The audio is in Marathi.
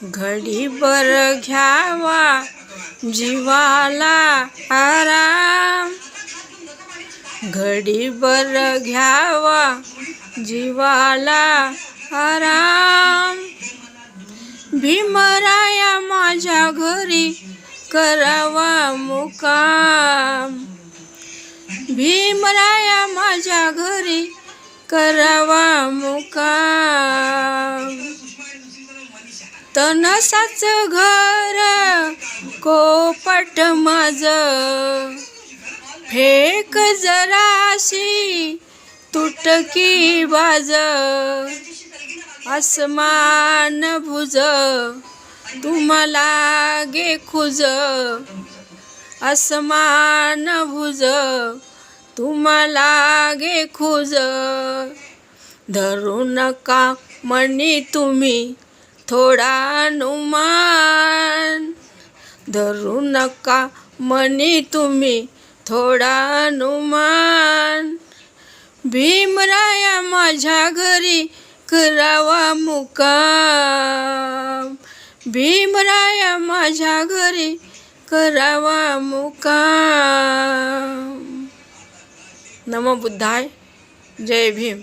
घडीभर घ्यावा जीवाला आराम, घडीभर घ्यावा जीवाला आराम. भीमराया माझ्या घरी करावा मुक्काम, भीमराया माझ्या घरी करावा मुक्काम. तनसाच घर कोपट माझं, फेक जराशी तुटकी बाज. आसमान भुज तुम्हाला गे खुज, आसमान भुज तुम्हाला गे खुज. धरू नका मनी तुम्ही थोडा अनुमान, धरू नका मनी तुम्ही थोडा अनुमान. भीमराया माझ्या घरी करावा मुक्काम, भीमराया माझ्या घरी करावा मुक्काम. नमो बुद्धाय. जय भीम.